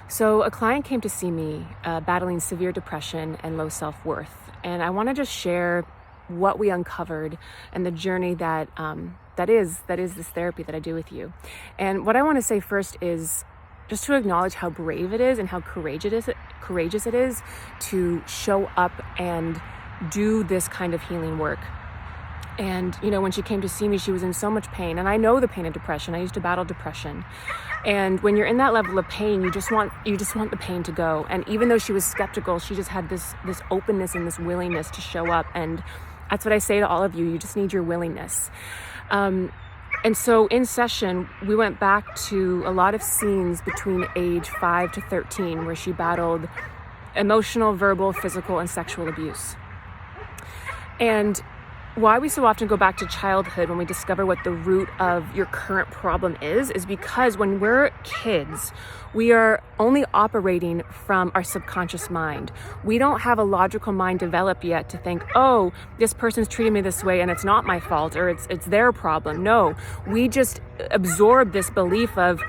So a client came to see me battling severe depression and low self-worth. And I want to just share what we uncovered and the journey that is this therapy that I do with you. And what I want to say first is just to acknowledge how brave it is and how courageous it is to show up and do this kind of healing work. And, when she came to see me, she was in so much pain. And I know the pain of depression. I used to battle depression. And when you're in that level of pain, you just want the pain to go. And even though she was skeptical, she just had this openness and this willingness to show up. And that's what I say to all of you. You just need your willingness. And so in session, we went back to a lot of scenes between age 5 to 13, where she battled emotional, verbal, physical, and sexual abuse. And why we so often go back to childhood when we discover what the root of your current problem is because when we're kids, we are only operating from our subconscious mind. We don't have a logical mind developed yet to think, oh, this person's treating me this way and it's not my fault or it's their problem. No, we just absorb this belief of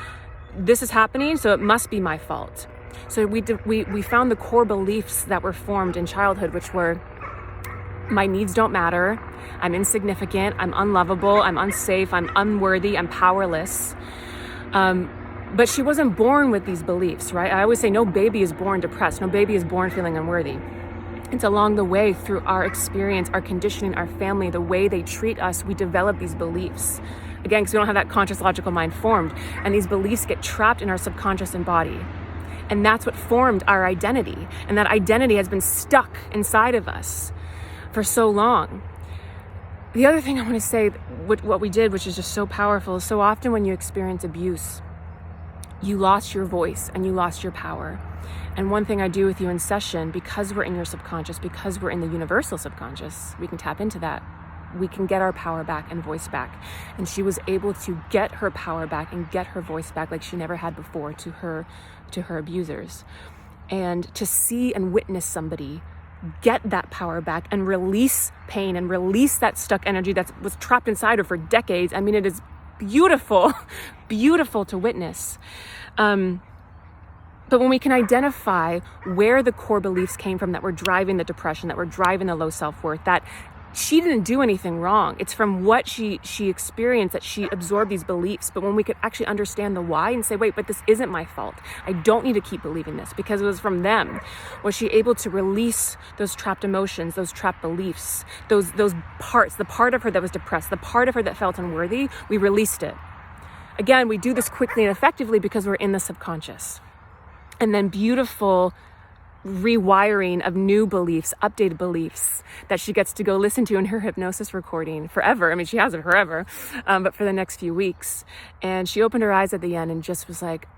this is happening, so it must be my fault. So we found the core beliefs that were formed in childhood, which were, my needs don't matter, I'm insignificant, I'm unlovable, I'm unsafe, I'm unworthy, I'm powerless. But she wasn't born with these beliefs, right? I always say no baby is born depressed, no baby is born feeling unworthy. It's along the way, through our experience, our conditioning, our family, the way they treat us, we develop these beliefs. Again, because we don't have that conscious logical mind formed. And these beliefs get trapped in our subconscious and body. And that's what formed our identity. And that identity has been stuck inside of us for so long. The other thing I want to say, what we did, which is just so powerful, is so often when you experience abuse, you lost your voice and you lost your power. And one thing I do with you in session, because we're in your subconscious, because we're in the universal subconscious, we can tap into that. We can get our power back and voice back. And she was able to get her power back and get her voice back like she never had before to her abusers. And to see and witness somebody get that power back and release pain and release that stuck energy that was trapped inside her for decades. I mean, it is beautiful, beautiful to witness. But when we can identify where the core beliefs came from that were driving the depression, that were driving the low self-worth, that she didn't do anything wrong. It's from what she experienced that she absorbed these beliefs. But when we could actually understand the why and say, wait, but this isn't my fault. I don't need to keep believing this because it was from them. Was she able to release those trapped emotions, those trapped beliefs, those parts, the part of her that was depressed, the part of her that felt unworthy, we released it. Again, we do this quickly and effectively because we're in the subconscious. And then beautiful rewiring of new beliefs, updated beliefs that she gets to go listen to in her hypnosis recording forever. I mean, she has it forever, but for the next few weeks. And she opened her eyes at the end and just was like,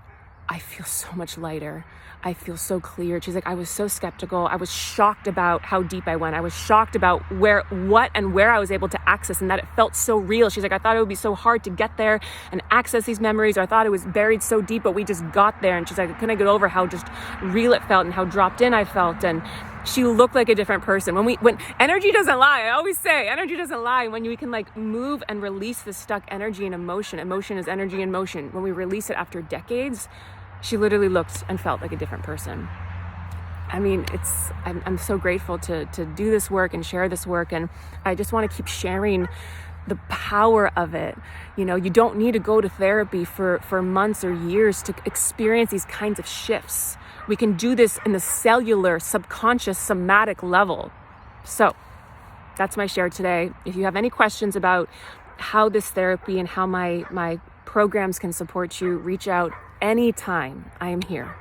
I feel so much lighter. I feel so clear. She's like, I was so skeptical. I was shocked about how deep I went. I was shocked about where I was able to access and that it felt so real. She's like, I thought it would be so hard to get there and access these memories. Or I thought it was buried so deep, but we just got there. And she's like, I couldn't get over how just real it felt and how dropped in I felt. And she looked like a different person. When energy doesn't lie, I always say energy doesn't lie. When we can move and release the stuck energy and emotion is energy in motion. When we release it after decades, she literally looked and felt like a different person. I mean, I'm so grateful to do this work and share this work. And I just want to keep sharing the power of it. You don't need to go to therapy for months or years to experience these kinds of shifts. We can do this in the cellular, subconscious, somatic level. So that's my share today. If you have any questions about how this therapy and how my programs can support you, reach out anytime. I am here.